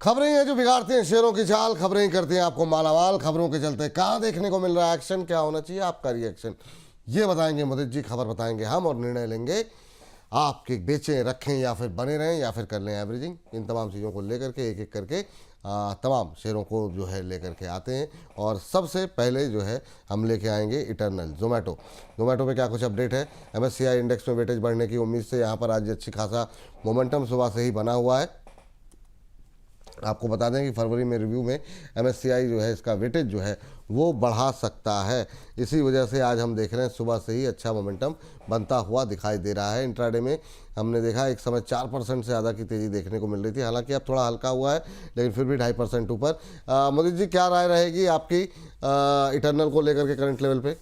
खबरें हैं जो बिगाड़ती हैं शेयरों की चाल, खबरें ही करती हैं आपको मालामाल। खबरों के चलते कहाँ देखने को मिल रहा है एक्शन, क्या होना चाहिए आपका रिएक्शन, ये बताएंगे मुदित जी। खबर बताएंगे हम और निर्णय लेंगे आपके बेचें, रखें या फिर बने रहें या फिर कर लें एवरेजिंग। इन तमाम चीज़ों को लेकर के एक एक करके तमाम शेयरों को जो है लेकर के आते हैं। और सबसे पहले जो है हम लेके आएंगे इटर्नल जोमेटो पे क्या कुछ अपडेट है। MSCI इंडेक्स में वेटेज बढ़ने की उम्मीद से यहाँ पर आज अच्छी खासा मोमेंटम सुबह से ही बना हुआ है। आपको बता दें कि फरवरी में रिव्यू में MSCI जो है इसका वेटेज जो है वो बढ़ा सकता है। इसी वजह से आज हम देख रहे हैं सुबह से ही अच्छा मोमेंटम बनता हुआ दिखाई दे रहा है। इंट्राडे में हमने देखा एक समय 4% से ज़्यादा की तेज़ी देखने को मिल रही थी, हालांकि अब थोड़ा हल्का हुआ है लेकिन फिर भी 2.5% ऊपर। मोदी जी, क्या राय रहेगी आपकी इटर्नल को लेकर के करंट लेवल पे?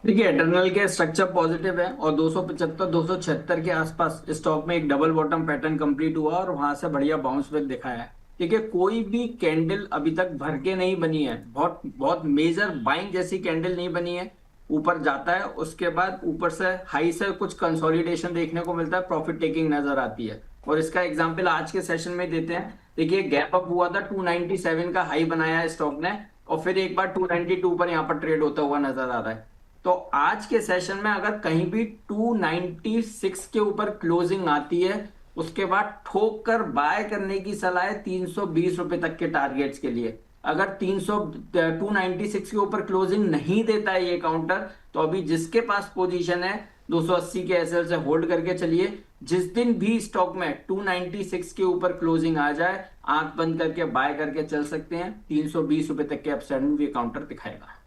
देखिए, एटर्नल के स्ट्रक्चर पॉजिटिव है और 275 276 के आसपास स्टॉक में एक डबल बॉटम पैटर्न कंप्लीट हुआ और वहां से बढ़िया बाउंस बैक दिखाया है। ठीक है, कोई भी कैंडल अभी तक भर के नहीं बनी है, बहुत बहुत मेजर बाइंग जैसी कैंडल नहीं बनी है। ऊपर जाता है, उसके बाद ऊपर से हाई से कुछ कंसोलिडेशन देखने को मिलता है, प्रॉफिट टेकिंग नजर आती है। और इसका एग्जांपल आज के सेशन में देते हैं। देखिए, गैप अप हुआ था, 297 का हाई बनाया है स्टॉक ने और फिर एक बार 292 पर यहाँ पर ट्रेड होता हुआ नजर आ रहा है। तो आज के सेशन में अगर कहीं भी 296 के ऊपर क्लोजिंग आती है, उसके बाद ठोक कर बाय करने की सलाह है 320 रुपए तक के टारगेट्स के लिए। अगर 296 के ऊपर क्लोजिंग नहीं देता है ये काउंटर, तो अभी जिसके पास पोजीशन है 280 के एसएल से होल्ड करके चलिए। जिस दिन भी स्टॉक में 296 के ऊपर क्लोजिंग आ जाए, आंख बंद करके बाय करके चल सकते हैं। 320 रुपए तक के अपसाइड में ये काउंटर दिखाएगा।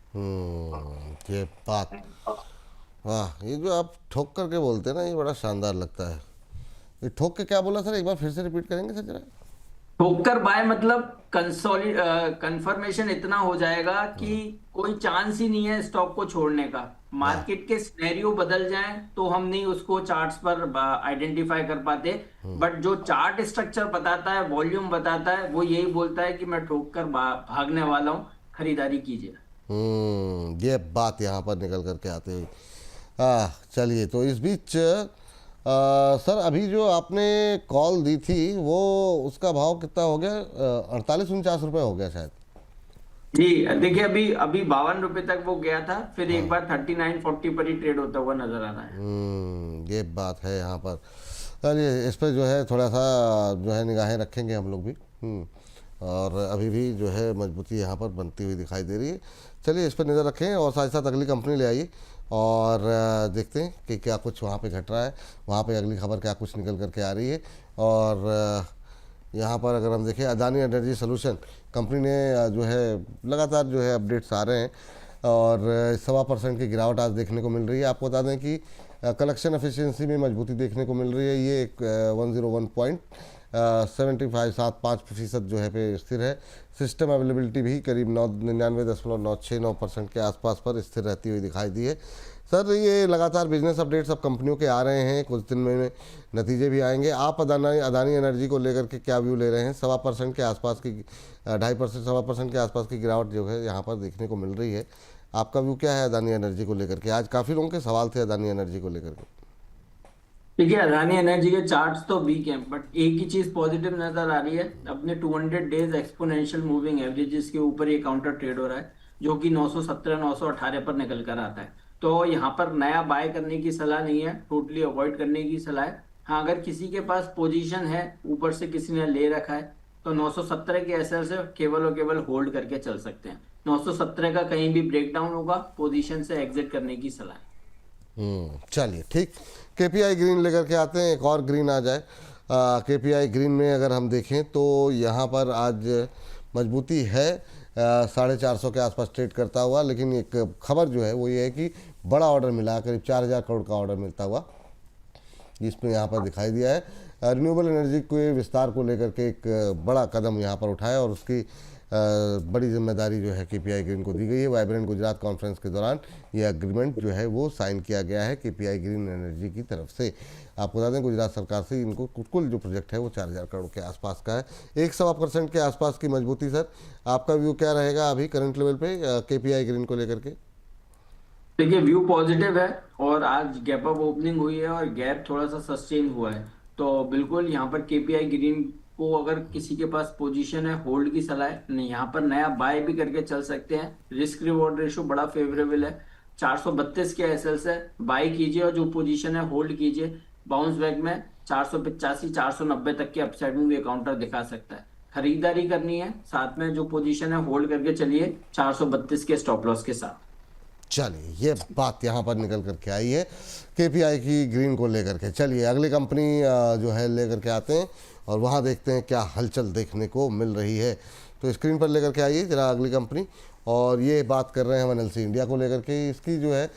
ये बात, वाह, ये जो आप ठोक करके बोलते हैं ना, ये बड़ा शानदार लगता है। ये ठोक के क्या बोला सर, एक बार फिर से रिपीट करेंगे सर जरा? ठोकर बाय मतलब कंफर्मेशन इतना हो जाएगा कि कोई चांस ही नहीं है स्टॉक को छोड़ने का। वाह। मार्केट के सिनेरियो बदल जाएं तो हम नहीं उसको चार्ट्स पर आइडेंटिफाई कर पाते, बट जो चार्ट स्ट्रक्चर बताता है, वॉल्यूम बताता है, वो यही बोलता है कि मैं ठोक कर भागने वाला हूं, खरीदारी कीजिए। ये बात यहाँ पर निकल करके आते हुई। चलिए, तो इस बीच सर अभी जो आपने कॉल दी थी वो उसका भाव कितना हो गया? 48-49 रुपये हो गया शायद। जी, देखिए, अभी अभी 52 रुपए तक वो गया था, फिर एक बार 3940 पर ही ट्रेड होता हुआ नजर आ रहा है। ये बात है यहाँ पर। चलिए, इस पर जो है थोड़ा सा जो है निगाहें रखेंगे हम लोग भी। और अभी भी जो है मजबूती यहाँ पर बनती हुई दिखाई दे रही है। चलिए, इस पर नज़र रखें और साथ ही साथ अगली कंपनी ले आइए और देखते हैं कि क्या कुछ वहाँ पे घट रहा है, वहाँ पे अगली खबर क्या कुछ निकल करके आ रही है। और यहाँ पर अगर हम देखें, अदानी एनर्जी सोल्यूशन कंपनी ने जो है लगातार जो है अपडेट्स आ रहे हैं और 1.25% की गिरावट आज देखने को मिल रही है। आपको बता दें कि कलेक्शन एफिशिएंसी में मजबूती देखने को मिल रही है। ये एक 101.75 जो है पे स्थिर है। सिस्टम अवेलेबिलिटी भी करीब 99.969% के आसपास पर स्थिर रहती हुई दिखाई दी है। सर, ये लगातार बिजनेस अपडेट्स अब कंपनियों के आ रहे हैं, कुछ दिन में नतीजे भी आएंगे। आप अदानी एनर्जी को लेकर के क्या व्यू ले रहे हैं? 1.25% के आसपास की 2.5% 1.25% के आसपास की गिरावट जो है यहाँ पर देखने को मिल रही है। आपका व्यू क्या है अदानी एनर्जी को लेकर के? आज काफ़ी लोगों के सवाल थे अदानी एनर्जी को लेकर के। देखिए, अदानी एनर्जी के चार्ट्स तो वीक हैं, बट एक ही चीज पॉजिटिव नजर आ रही है। अपने 200 डेज एक्सपोनेंशियल मूविंग एवरेजेस के ऊपर ये काउंटर ट्रेड हो रहा है, जो कि 917 918 पर निकल कर आता है। तो यहाँ पर नया बाय करने की सलाह नहीं है, टोटली अवॉइड करने की सलाह है। हाँ, अगर किसी के पास पोजीशन है, ऊपर से किसी ने ले रखा है, तो 917 के एसएल से केवल और केवल होल्ड करके चल सकते हैं। 917 का कहीं भी ब्रेकडाउन होगा, पोजीशन से एग्जिट करने की सलाह है। चलिए, ठीक। KPI ग्रीन लेकर के आते हैं, एक और ग्रीन आ जाए। KPI ग्रीन में अगर हम देखें तो यहाँ पर आज मजबूती है, 450 के आसपास ट्रेड करता हुआ। लेकिन एक खबर जो है वो ये है कि बड़ा ऑर्डर मिला, करीब 4000 करोड़ का ऑर्डर मिलता हुआ जिसमें यहाँ पर दिखाई दिया है। रिन्यूएबल एनर्जी के विस्तार को लेकर के एक बड़ा कदम यहाँ पर उठाया और उसकी बड़ी जिम्मेदारी जो है KPI ग्रीन को दी गई है। वाइब्रेंट गुजरात कॉन्फ्रेंस के दौरान ये एग्रीमेंट जो है वो साइन किया गया है KPI ग्रीन एनर्जी की तरफ से। आपको बता दें, गुजरात सरकार से इनको कुल जो प्रोजेक्ट है वो 4000 करोड़ के आसपास का है। 1.25% के आसपास की मजबूती। सर, आपका व्यू क्या रहेगा अभी करंट लेवल पे KPI ग्रीन को लेकर के? देखिए, व्यू पॉजिटिव है और आज गैप अप ओपनिंग हुई है और गैप थोड़ा सा सस्टेन हुआ है। तो बिल्कुल यहाँ पर केपीआई ग्रीन आपको अगर किसी के पास पोजीशन है, होल्ड की सलाह है नहीं, यहाँ पर नया बाय भी करके चल सकते हैं। रिस्क रिवॉर्ड रेशियो बड़ा फेवरेबल है। 432 के एसएल्स है, बाय कीजिए और जो पोजीशन है होल्ड कीजिए। बाउंस बैक में 485 490 तक के अपसाइड में भी काउंटर दिखा सकता है। खरीदारी करनी है, साथ में जो पोजीशन है होल्ड करके चलिए 432 के स्टॉप लॉस के साथ। चलिए ये बात यहाँ पर निकल करके आई है केपीआई की ग्रीन को लेकर के। चलिए अगली कंपनी जो है लेकर के आते हैं और वहाँ देखते हैं क्या हलचल देखने को मिल रही है। तो स्क्रीन पर लेकर के आइए जरा अगली कंपनी। और ये बात कर रहे हैं हम एनएलसी इंडिया को लेकर के। इसकी जो है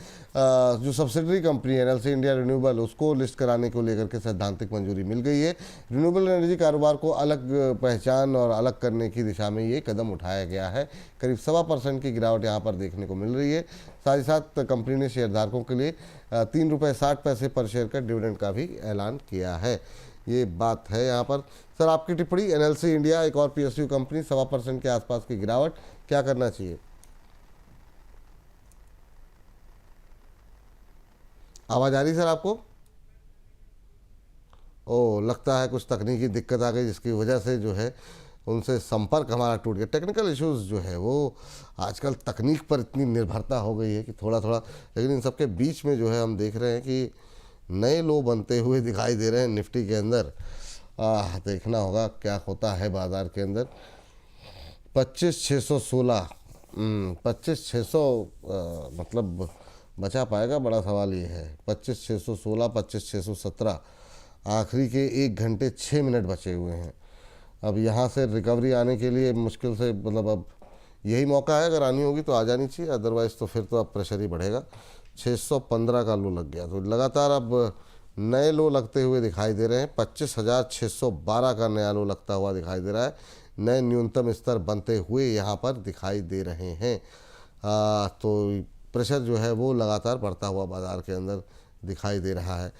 जो सब्सिडरी कंपनी है एनएलसी इंडिया रिन्यूएबल, उसको लिस्ट कराने को लेकर के सैद्धांतिक मंजूरी मिल गई है। रिन्यूएबल एनर्जी कारोबार को अलग पहचान और अलग करने की दिशा में ये कदम उठाया गया है। करीब 1.25% की गिरावट यहाँ पर देखने को मिल रही है। साथ ही साथ कंपनी ने शेयरधारकों के लिए ₹3.60 पर शेयर का डिविडेंड का भी ऐलान किया है। ये बात है यहाँ पर। सर आपकी टिप्पणी, एनएलसी इंडिया एक और पीएसयू कंपनी, 1.25% के आसपास की गिरावट, क्या करना चाहिए? आवाज़ आ रही सर आपको? ओ, लगता है कुछ तकनीकी दिक्कत आ गई जिसकी वजह से जो है उनसे संपर्क हमारा टूट गया। टेक्निकल इश्यूज़ जो है वो आजकल तकनीक पर इतनी निर्भरता हो गई है कि थोड़ा थोड़ा, लेकिन इन सबके बीच में जो है हम देख रहे हैं कि नए लो बनते हुए दिखाई दे रहे हैं निफ्टी के अंदर। देखना होगा क्या होता है बाज़ार के अंदर। 25,616 25,600 मतलब बचा पाएगा, बड़ा सवाल ये है। 25,616 25,617 आखिरी के 1 घंटे 6 मिनट बचे हुए हैं। अब यहाँ से रिकवरी आने के लिए मुश्किल से, मतलब अब यही मौका है, अगर आनी होगी तो आ जानी चाहिए, अदरवाइज़ तो फिर तो अब प्रेशर ही बढ़ेगा। 615 का लो लग गया, तो लगातार अब नए लो लगते हुए दिखाई दे रहे हैं। 25,612 का नया लो लगता हुआ दिखाई दे रहा है। नए न्यूनतम स्तर बनते हुए यहाँ पर दिखाई दे रहे हैं। तो प्रेशर जो है वो लगातार बढ़ता हुआ बाज़ार के अंदर दिखाई दे रहा है।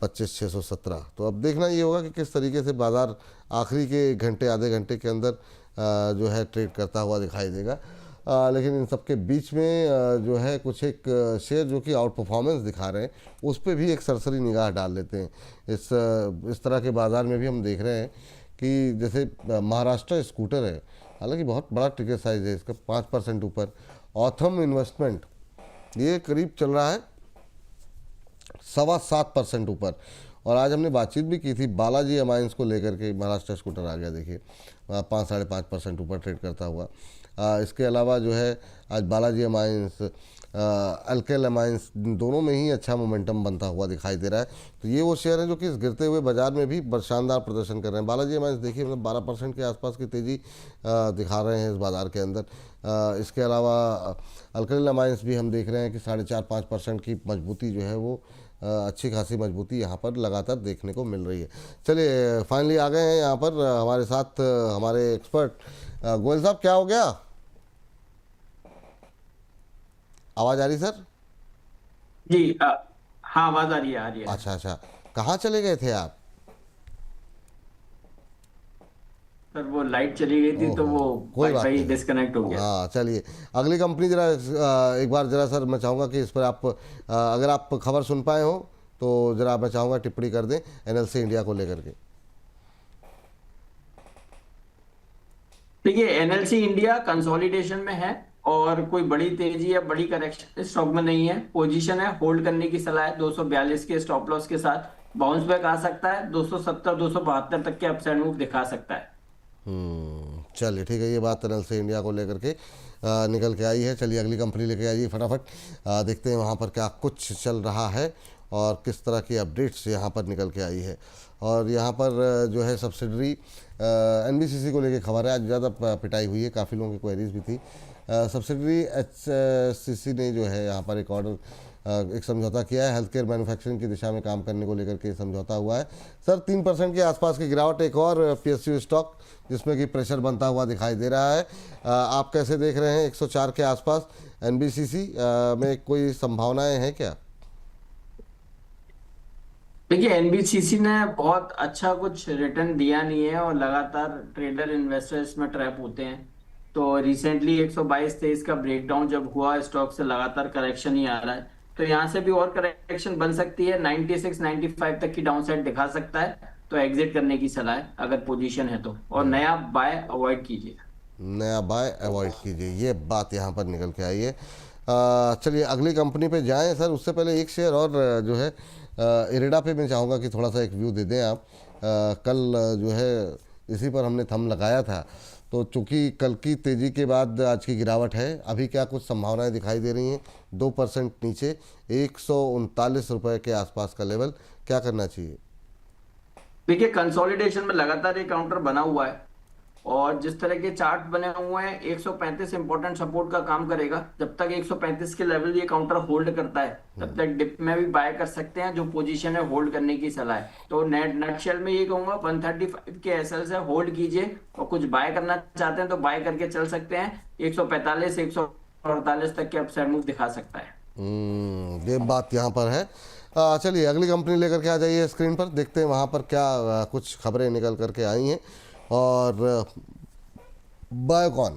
25,617। तो अब देखना ये होगा कि किस तरीके से बाज़ार आखिरी के घंटे आधे घंटे के अंदर जो है ट्रेड करता हुआ दिखाई देगा। लेकिन इन सबके बीच में जो है कुछ एक शेयर जो कि आउट परफॉर्मेंस दिखा रहे हैं, उस पर भी एक सरसरी निगाह डाल लेते हैं। इस तरह के बाज़ार में भी हम देख रहे हैं कि जैसे महाराष्ट्र स्कूटर है, हालांकि बहुत बड़ा टिकट साइज़ है इसका, 5% ऊपर। ऑथम इन्वेस्टमेंट ये करीब चल रहा है 7.25% ऊपर। और आज हमने बातचीत भी की थी बालाजी अमाइंस को लेकर के, महाराष्ट्र स्कूटर आ गया देखिए 5-5.5% ऊपर ट्रेड करता हुआ। इसके अलावा जो है आज बालाजी अमाइंस, अल्केल अमाइंस, दोनों में ही अच्छा मोमेंटम बनता हुआ दिखाई दे रहा है। तो ये वो शेयर हैं जो कि इस गिरते हुए बाजार में भी शानदार प्रदर्शन कर रहे हैं। बालाजी अमाइंस देखिए मतलब 12% के आसपास की तेज़ी दिखा रहे हैं इस बाज़ार के अंदर। इसके अलावा अल्केल अमाइंस भी हम देख रहे हैं कि 4.5-5% की मजबूती जो है वो अच्छी खासी मजबूती यहाँ पर लगातार देखने को मिल रही है। चलिए फाइनली आ गए हैं यहाँ पर हमारे साथ हमारे एक्सपर्ट गोयल साहब। क्या हो गया, आवाज़ आ रही सर? जी हाँ, आवाज आ रही है, आ रही है। अच्छा, कहाँ चले गए थे आप? सर वो लाइट चली गई थी तो ओहो, वो कोई बात वाईफाई नहीं। डिस्कनेक्ट हो गया। हाँ चलिए अगली कंपनी जरा एक बार जरा सर मैं चाहूँगा कि इस पर आप अगर आप खबर सुन पाए हो तो जरा मैं चाहूँगा टिप्पणी कर दें एनएलसी इंडिया को लेकर के। देखिए, एनएलसी इंडिया कंसोलिडेशन में है और कोई बड़ी तेजी या बड़ी करेक्शन स्टॉक में नहीं है। पोजीशन है, होल्ड करने की सलाह है 242 के स्टॉप लॉस के साथ। बाउंस बैक आ सकता है, 270 272 तक के अपसाइड मूव दिखा सकता है। चलिए ठीक है, ये बात एनएलसी इंडिया को लेकर के निकल के आई है। चलिए अगली कंपनी लेके आइए फटाफट, देखते हैं वहाँ पर क्या कुछ चल रहा है और किस तरह की अपडेट्स यहाँ पर निकल के आई है। और यहाँ पर जो है सब्सिडरी एनबीसीसी को लेके खबर है, आज ज़्यादा पिटाई हुई है, काफ़ी लोगों की क्वेरीज भी थी। सब्सिडरी एचसीसी ने जो है यहाँ पर एक ऑर्डर एक समझौता किया है, हेल्थ केयर मैन्युफैक्चरिंग की दिशा में काम करने को लेकर के समझौता हुआ है। सर 3% के आसपास की गिरावट, एक और पीएसयू स्टॉक जिसमें कि प्रेशर बनता हुआ दिखाई दे रहा है। आप कैसे देख रहे हैं 104 के आसपास एनबीसीसी में कोई संभावनाएं हैं क्या? देखिए, एनबीसीसी ने बहुत अच्छा कुछ रिटर्न दिया नहीं है और लगातार ट्रेडर इन्वेस्टर्स में ट्रैप होते हैं। तो रिसेंटली 122-23 का ब्रेकडाउन जब हुआ, स्टॉक से लगातार करेक्शन ही आ रहा है। तो यहाँ से भी और करेक्शन बन सकती है, 96 95 तक की डाउनसाइड दिखा सकता है। तो एग्जिट करने की सलाह है अगर पोजीशन है तो, और नया बाय अवॉइड कीजिए। नया बाय अवॉइड कीजिए, ये बात यहाँ पर निकल के आई है। चलिए अगली कंपनी पे जाएं सर, उससे पहले एक शेयर और जो है इरेडा पे मैं चाहूँगा कि थोड़ा सा एक व्यू दे दें आप। कल जो है इसी पर हमने थंब लगाया था, तो चूंकि कल की तेज़ी के बाद आज की गिरावट है, अभी क्या कुछ संभावनाएं दिखाई दे रही हैं? 2% नीचे 139 रुपये के आसपास का लेवल, क्या करना चाहिए? देखिए कंसोलिडेशन में लगातार ये काउंटर बना हुआ है, और जिस तरह के चार्ट बने हुए हैं 135 इंपॉर्टेंट सपोर्ट का काम करेगा। जब तक 135 के लेवल ये काउंटर होल्ड करता है तब तक डिप में भी बाय कर सकते हैं, जो पोजीशन है होल्ड करने की सलाह है। तो नेट नटशेल में ये कहूंगा 135 के एसएल से होल्ड कीजिए, और कुछ बाय करना चाहते हैं तो बाय करके चल सकते हैं। 145 148 तक के अपसाइड मूव दिखा सकता है। ये बात यहाँ पर है। चलिए अगली कंपनी लेकर के आ जाइए स्क्रीन पर, देखते हैं वहाँ पर क्या कुछ खबरें निकल करके आई हैं। और बायोकॉन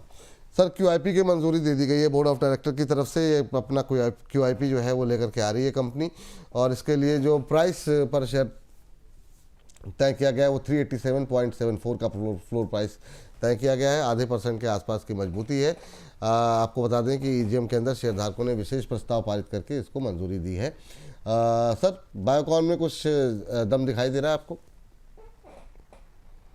सर, क्यूआईपी की मंजूरी दे दी गई है बोर्ड ऑफ डायरेक्टर की तरफ से। ये अपना क्यूआईपी जो है वो लेकर के आ रही है कंपनी, और इसके लिए जो प्राइस पर शेयर तय किया गया है वो 387.74 का फ्लोर प्राइस तय किया गया है। आधे % के आसपास की मजबूती है। आपको बता दें कि ईजीएम के अंदर शेयरधारकों ने विशेष प्रस्ताव पारित करके इसको मंजूरी दी है। सर बायोकॉन में कुछ दम दिखाई दे रहा है आपको?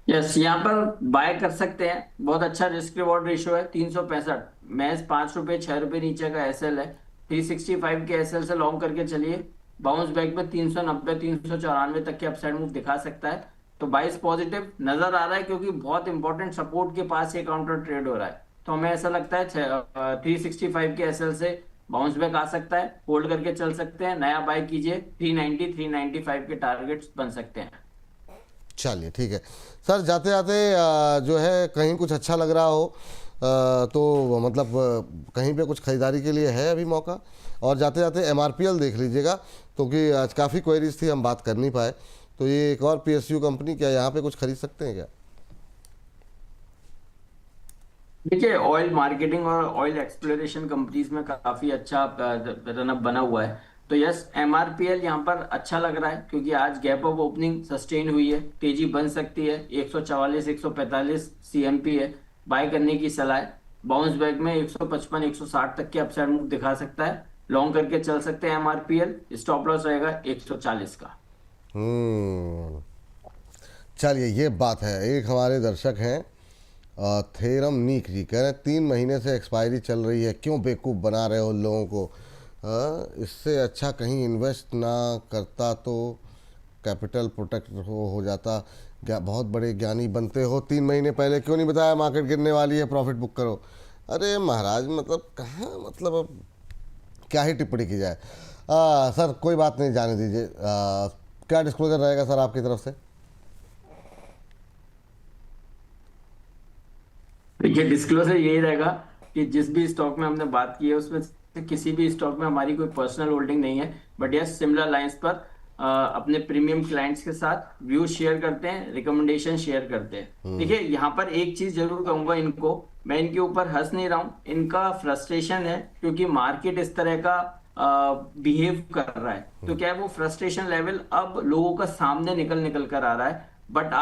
यस, यहाँ पर बाय कर सकते हैं। बहुत अच्छा रिस्क रिवॉर्ड रेशियो है 365, महज 5 रुपये 6 रुपये नीचे का एसएल है। 365 के एसएल से लॉन्ग करके चलिए, बाउंस बैक में 390 394 तक के अपसाइड मूव दिखा सकता है। तो बाइस पॉजिटिव नजर आ रहा है, क्योंकि बहुत इंपॉर्टेंट सपोर्ट के पास ये काउंटर ट्रेड हो रहा है। तो हमें ऐसा लगता है 365 के एसएल से बाउंस बैक आ सकता है, होल्ड करके चल सकते हैं। नया बाय कीजिए, 390 395 के टारगेट्स बन सकते हैं। चलिए ठीक है सर, जाते जाते जो है कहीं कुछ अच्छा लग रहा हो तो मतलब कहीं पे कुछ खरीदारी के लिए है अभी मौका? और जाते जाते एमआरपीएल देख लीजिएगा, क्योंकि आज काफ़ी क्वेरीज थी, हम बात कर नहीं पाए। तो ये एक और पीएसयू कंपनी, क्या यहाँ पे कुछ खरीद सकते हैं क्या? देखिए ऑयल मार्केटिंग और ऑयल एक्सप्लोरेशन कंपनीज में काफी अच्छा रनअप बना हुआ है। तो यस, एमआरपीएल यहाँ पर अच्छा लग रहा है, क्योंकि आज गैप ऑफ ओपनिंग सस्टेन हुई है, तेजी बन सकती है। 144 145 सीएमपी है, बाय करने की सलाह है। बाउंस बैक में 155 160 तक के अपसाइड मूव दिखा सकता है, लॉन्ग करके चल सकते हैं एमआरपीएल। स्टॉप लॉस रहेगा 140 का। हम्म, चलिए ये बात है। एक हमारे दर्शक हैं थेरम नीक जी, कह रहे हैं 3 महीने से एक्सपायरी चल रही है, क्यों बेवकूफ़ बना रहे हो लोगों को? इससे अच्छा कहीं इन्वेस्ट ना करता तो कैपिटल प्रोटेक्ट हो जाता। बहुत बड़े ज्ञानी बनते हो, 3 महीने पहले क्यों नहीं बताया मार्केट गिरने वाली है, प्रॉफिट बुक करो? अरे महाराज, मतलब कहाँ, मतलब अब क्या ही टिप्पणी की जाए। सर कोई बात नहीं, जाने दीजिए। क्या डिस्क्लोजर रहेगा सर आपकी तरफ से? देखिए डिस्क्लोजर यही रहेगा कि जिस भी स्टॉक में हमने बात की है उसमें से किसी भी स्टॉक में हमारी कोई पर्सनल होल्डिंग नहीं है, बट यस सिमिलर लाइंस पर अपने प्रीमियम क्लाइंट्स के साथ व्यू शेयर करते हैं, रिकमेंडेशन शेयर करते हैं। देखिए यहाँ पर एक चीज जरूर कहूंगा इनको, मैं इनके ऊपर हंस नहीं रहा हूँ, इनका फ्रस्ट्रेशन है, क्योंकि मार्केट इस तरह का बिहेव कर रहा है। तो क्या है, वो फ्रस्ट्रेशन लेवल अब लोगों का सामने निकल निकल कर आ रहा है। बट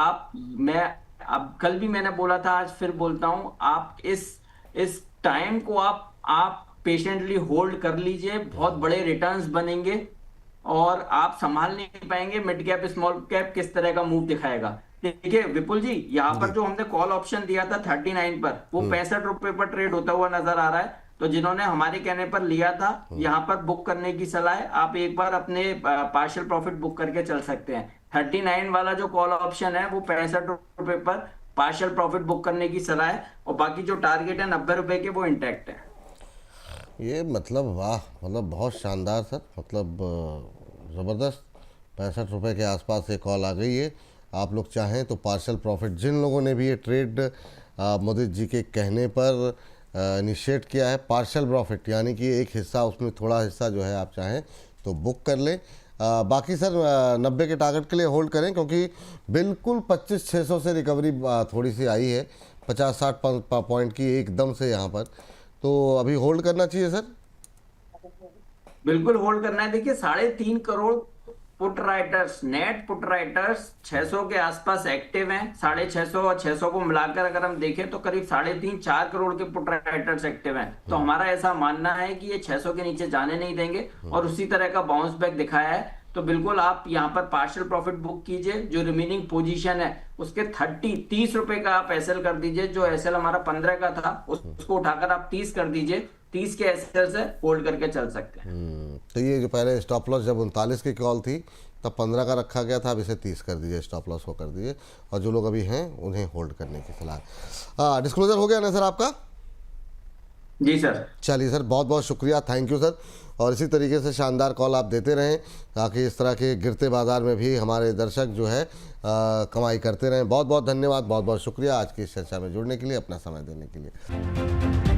मैं अब कल भी मैंने बोला था, आज फिर बोलता हूं, आप इस टाइम को आप पेशेंटली होल्ड कर लीजिए, बहुत बड़े रिटर्न्स बनेंगे, और आप संभाल नहीं पाएंगे मिड कैप स्मॉल कैप किस तरह का मूव दिखाएगा। देखिए विपुल जी, यहाँ पर जो हमने कॉल ऑप्शन दिया था 39 पर, वो 65 रुपए पर ट्रेड होता हुआ नजर आ रहा है। तो जिन्होंने हमारे कहने पर लिया था, यहाँ पर बुक करने की सलाह है। आप एक बार अपने पार्शियल प्रॉफिट बुक करके चल सकते हैं। 39 वाला जो कॉल ऑप्शन है वो 65 रुपए पर पार्शियल प्रॉफिट बुक करने की सलाह है, और बाकी जो टारगेट है 90 रुपए के, वो इंटैक्ट है। ये मतलब वाह, मतलब बहुत शानदार सर, मतलब ज़बरदस्त। 65 रुपये के आसपास ये कॉल आ गई है। आप लोग चाहें तो पार्शियल प्रॉफिट, जिन लोगों ने भी ये ट्रेड मोदी जी के कहने पर इनिशिएट किया है, पार्शियल प्रॉफिट यानी कि एक हिस्सा, उसमें थोड़ा हिस्सा जो है आप चाहें तो बुक कर लें। बाकी सर 90 के टारगेट के लिए होल्ड करें, क्योंकि बिल्कुल 25,600 से रिकवरी थोड़ी सी आई है, 50-60 पॉइंट की एकदम से यहाँ पर। तो अभी होल्ड करना चाहिए सर? बिल्कुल होल्ड करना है। देखिए 3.5 crore put writers, net put writers 600 के आसपास एक्टिव हैं। 650 और 600 को मिलाकर अगर हम देखें तो करीब 3.5-4 करोड़ के पुट राइटर्स एक्टिव हैं। तो हमारा ऐसा मानना है कि ये 600 के नीचे जाने नहीं देंगे और उसी तरह का बाउंस बैक दिखाया है। तो बिल्कुल आप यहाँ पर पार्शियल प्रॉफिट बुक कीजिए। जो रिमेनिंग पोजीशन है उसके 30 रुपए का आप एसएल कर दीजिए। जो एसएल हमारा 15 का था उसको उठाकर आप 30 कर दीजिए। 30 के एसएल से होल्ड करके चल सकते हैं। तो ये जो पहले स्टॉप लॉस जब 39 की कॉल थी तब 15 का रखा गया था, अब इसे 30 कर दीजिए, स्टॉप लॉस को कर दीजिए और जो लोग अभी हैं उन्हें होल्ड करने की सलाह। डिस्क्लोजर हो गया ना सर आपका? जी सर। चलिए सर, बहुत बहुत शुक्रिया, थैंक यू सर। और इसी तरीके से शानदार कॉल आप देते रहें ताकि इस तरह के गिरते बाजार में भी हमारे दर्शक जो है कमाई करते रहें। बहुत बहुत धन्यवाद, बहुत बहुत शुक्रिया आज की इस चर्चा में जुड़ने के लिए, अपना समय देने के लिए।